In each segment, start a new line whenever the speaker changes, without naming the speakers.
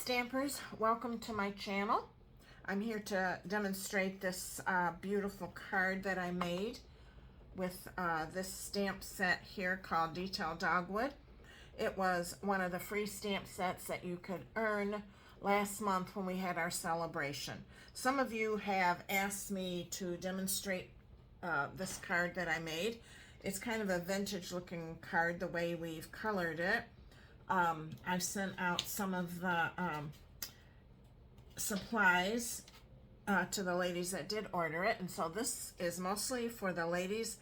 Stampers, welcome to my channel. I'm here to demonstrate this beautiful card that I made with this stamp set here called Detailed Dogwood. It was one of the free stamp sets that you could earn last month when we had our celebration. Some of you have asked me to demonstrate this card that I made. It's kind of a vintage looking card the way we've colored it. I've sent out some of the supplies to the ladies that did order it, and so this is mostly for the ladies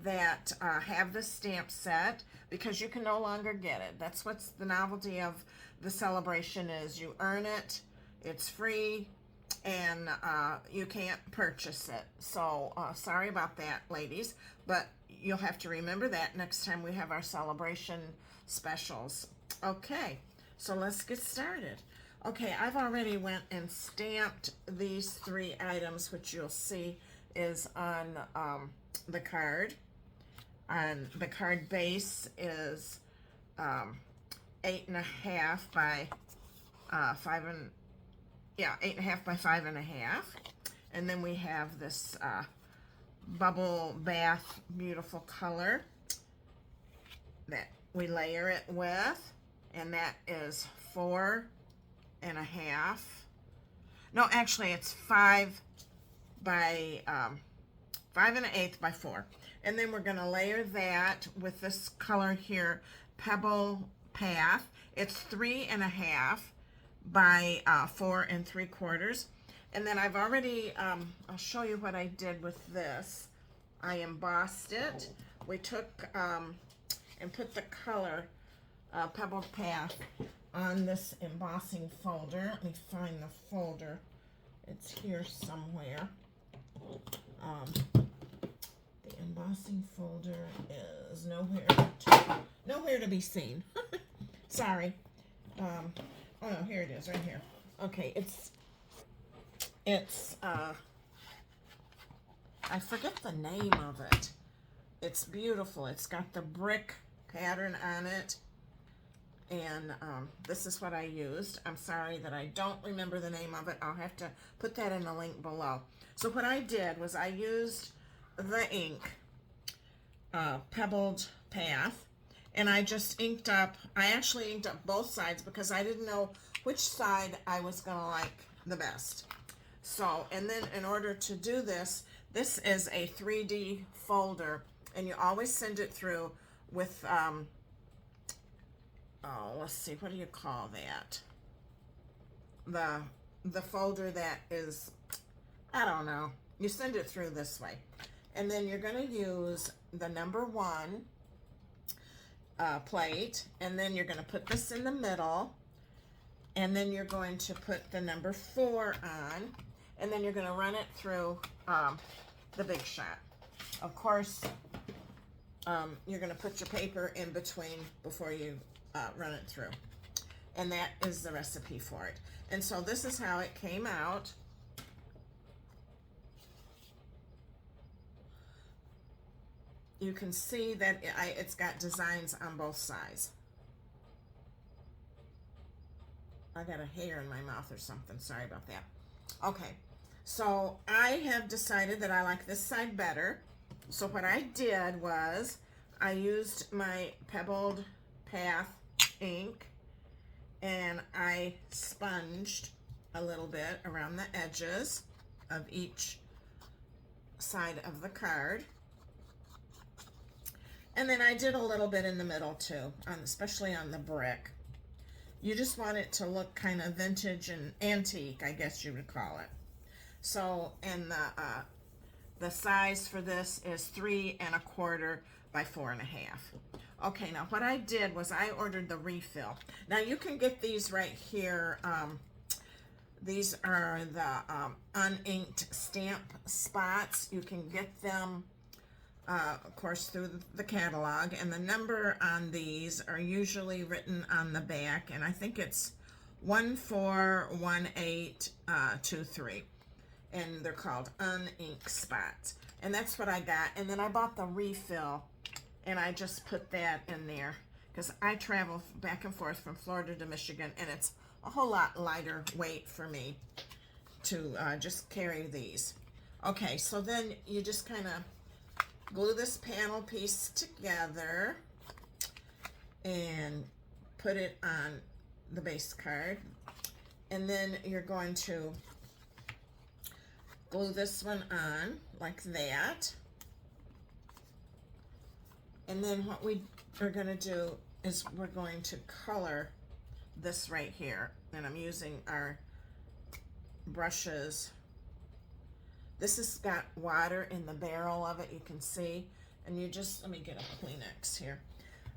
that have the stamp set, because you can no longer get it. That's what's the novelty of the celebration is. You earn it, it's free, and you can't purchase it. So sorry about that, ladies, but you'll have to remember that next time we have our celebration specials. Okay, so let's get started. Okay, I've already went and stamped these three items, which you'll see is on the card. And the card base is 8.5 by 5.5 by 5.5, and then we have this Pebbled Path beautiful color that we layer it with, and that is 4.5. No, actually it's 5 by 5.125 by 4. And then we're going to layer that with this color here, Pebbled Path. It's 3.5 by 4.75. And then I've already, I'll show you what I did with this. I embossed it. We took and put the color Pebbled Path on this embossing folder. Let me find the folder. It's here somewhere. The embossing folder is nowhere to be seen. Sorry. Oh no, here it is, right here. Okay, it's I forget the name of it. It's beautiful. It's got the brick pattern on it, and this is what I used. I'm sorry that I don't remember the name of it. I'll have to put that in the link below. So what I did was I used the ink, Pebbled Path, and I just inked up. I actually inked up both sides because I didn't know which side I was gonna like the best. So, and then in order to do this, this is a 3D folder, and you always send it through with let's see, what do you call that? The folder that is, I don't know. You send it through this way. And then you're going to use the number 1 plate, and then you're going to put this in the middle, and then you're going to put the number 4 on, and then you're going to run it through the Big Shot. Of course, you're going to put your paper in between before you run it through. And that is the recipe for it. And so this is how it came out. You can see that it's got designs on both sides. I got a hair in my mouth or something. Sorry about that. Okay, so I have decided that I like this side better. So what I did was I used my Pebbled Path ink, and I sponged a little bit around the edges of each side of the card. And then I did a little bit in the middle too, especially on the brick. You just want it to look kind of vintage and antique, I guess you would call it. So, and the size for this is 3.25 by 4.5. Okay, now what I did was I ordered the refill. Now you can get these right here. These are the uninked stamp spots. You can get them of course through the catalog, and the number on these are usually written on the back, and I think it's 141823, and they're called uninked spots, and that's what I got. And then I bought the refill, and I just put that in there because I travel back and forth from Florida to Michigan, and it's a whole lot lighter weight for me to just carry these. Okay, so then you just kind of glue this panel piece together and put it on the base card. And then you're going to glue this one on like that. And then what we are going to do is we're going to color this right here. And I'm using our brushes. This has got water in the barrel of it, you can see. And you just, let me get a Kleenex here.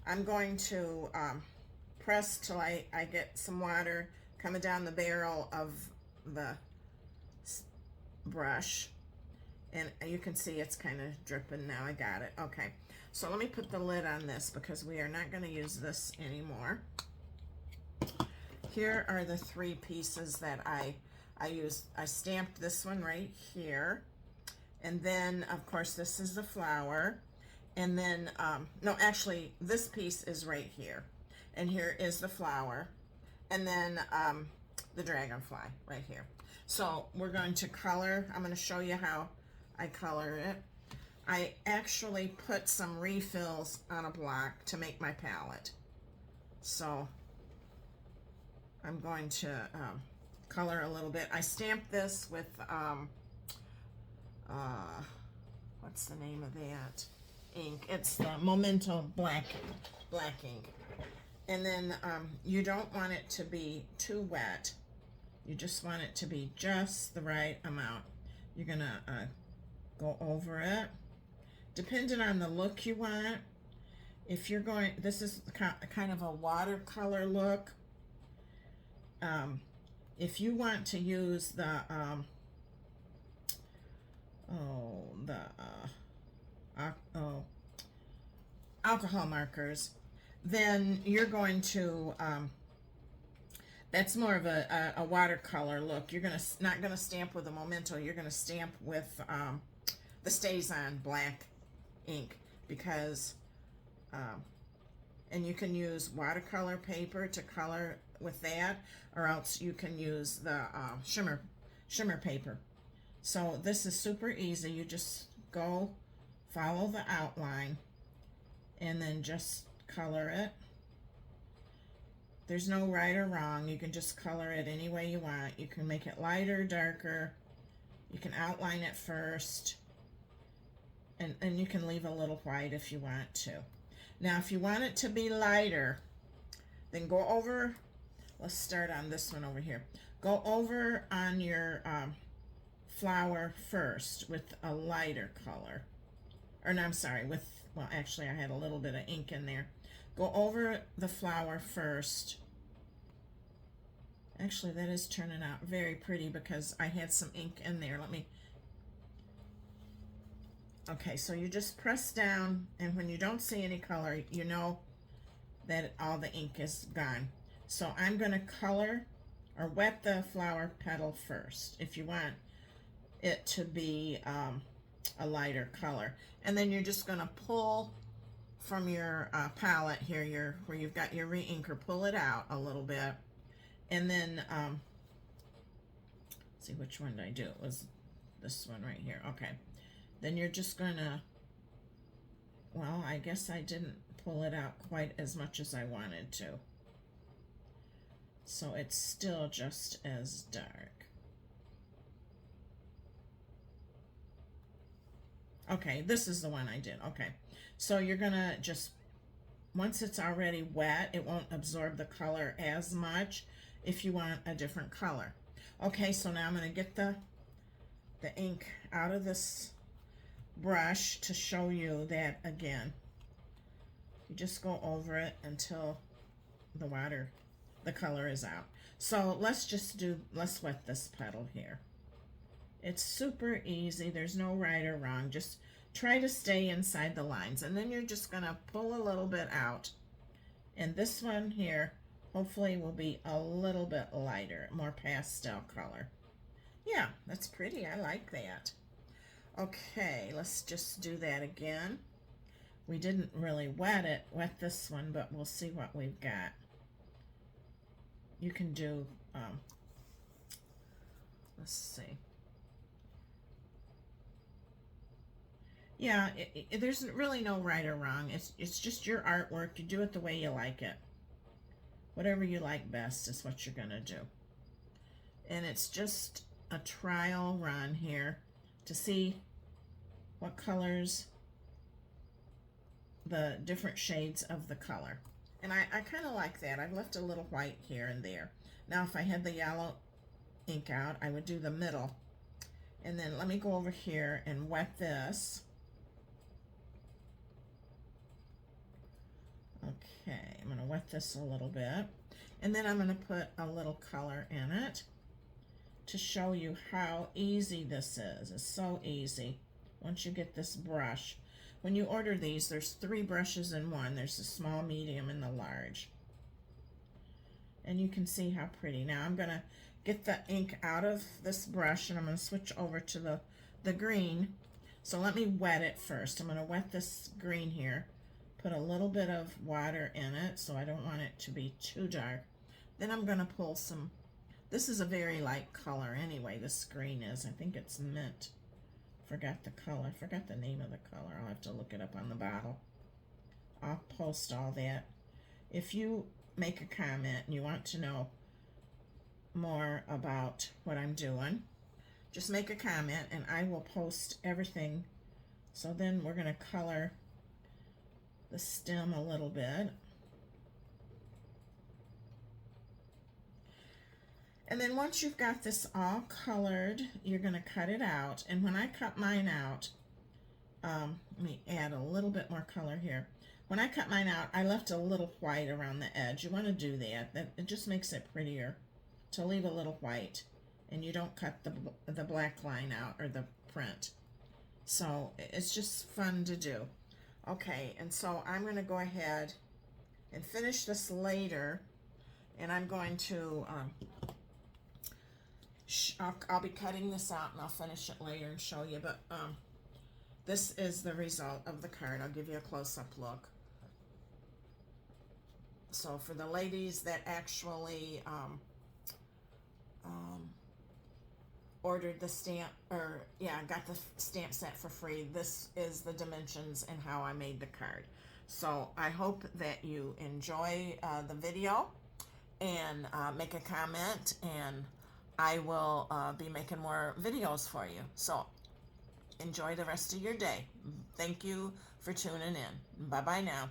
I'm going to press till I get some water coming down the barrel of the brush. And you can see it's kind of dripping now. I got it. Okay. So let me put the lid on this because we are not going to use this anymore. Here are the 3 pieces that I used. I stamped this one right here. And then, of course, this is the flower. And then, no, actually, this piece is right here. And here is the flower. And then the dragonfly right here. So we're going to color. I'm going to show you how I color it. I actually put some refills on a block to make my palette. So I'm going to color a little bit. I stamped this with, what's the name of that ink? It's the Memento black ink. And then you don't want it to be too wet. You just want it to be just the right amount. You're gonna go over it. Depending on the look you want. If you're going, this is kind of a watercolor look. If you want to use the alcohol markers, then you're going to that's more of a watercolor look. You're not gonna stamp with a Memento. You're gonna stamp with the Stays On black ink because and you can use watercolor paper to color with that, or else you can use the shimmer paper. So this is super easy. You just go follow the outline and then just color it. There's no right or wrong. You can just color it any way you want. You can make it lighter, darker. You can outline it first. And you can leave a little white if you want to. Now, if you want it to be lighter, then go over, let's start on this one over here. Go over on your flower first with a lighter color. Or no, I'm sorry, well, actually I had a little bit of ink in there. Go over the flower first. Actually, that is turning out very pretty because I had some ink in there. Okay, so you just press down, and when you don't see any color, you know that all the ink is gone. So I'm going to color or wet the flower petal first if you want it to be a lighter color. And then you're just going to pull from your palette here, where you've got your re-inker, pull it out a little bit. And then, see which one did I do? It was this one right here. Okay. Then you're just gonna, well, I guess I didn't pull it out quite as much as I wanted to. So it's still just as dark. Okay, this is the one I did. Okay, so you're gonna just, once it's already wet, it won't absorb the color as much if you want a different color. Okay, so now I'm gonna get the ink out of this brush to show you that again. You just go over it until the color is out. So let's wet this petal here. It's super easy. There's no right or wrong. Just try to stay inside the lines, and then you're just gonna pull a little bit out. And this one here hopefully will be a little bit lighter, more pastel color. Yeah, that's pretty. I like that. Okay, let's just do that again. We didn't really wet this one, but we'll see what we've got. You can do let's see. Yeah, there's really no right or wrong. It's just your artwork. You do it the way you like it. Whatever you like best is what you're gonna do. And it's just a trial run here to see what colors, the different shades of the color. And I kind of like that. I've left a little white here and there. Now if I had the yellow ink out, I would do the middle. And then let me go over here and wet this. Okay, I'm going to wet this a little bit. And then I'm going to put a little color in it to show you how easy this is. It's so easy once you get this brush. When you order these, there's 3 brushes in one. There's the small, medium, and the large. And you can see how pretty. Now I'm going to get the ink out of this brush and I'm going to switch over to the green. So let me wet it first. I'm going to wet this green here. Put a little bit of water in it, so I don't want it to be too dark. Then I'm going to pull some, this is a very light color anyway, this green is. I think it's mint. Forgot the color, forgot the name of the color. I'll have to look it up on the bottle. I'll post all that. If you make a comment and you want to know more about what I'm doing, just make a comment and I will post everything. So then we're going to color the stem a little bit. And then once you've got this all colored, you're going to cut it out. And when I cut mine out, let me add a little bit more color here. When I cut mine out, I left a little white around the edge. You want to do that. It just makes it prettier to leave a little white. And you don't cut the black line out or the print. So it's just fun to do. Okay, and so I'm going to go ahead and finish this later, and I'm going to, I'll be cutting this out and I'll finish it later and show you, but this is the result of the card. I'll give you a close-up look. So for the ladies that actually ordered the stamp, or yeah, got the stamp set for free, this is the dimensions and how I made the card. So I hope that you enjoy the video and make a comment, and I will be making more videos for you. So enjoy the rest of your day. Thank you for tuning in. Bye bye now.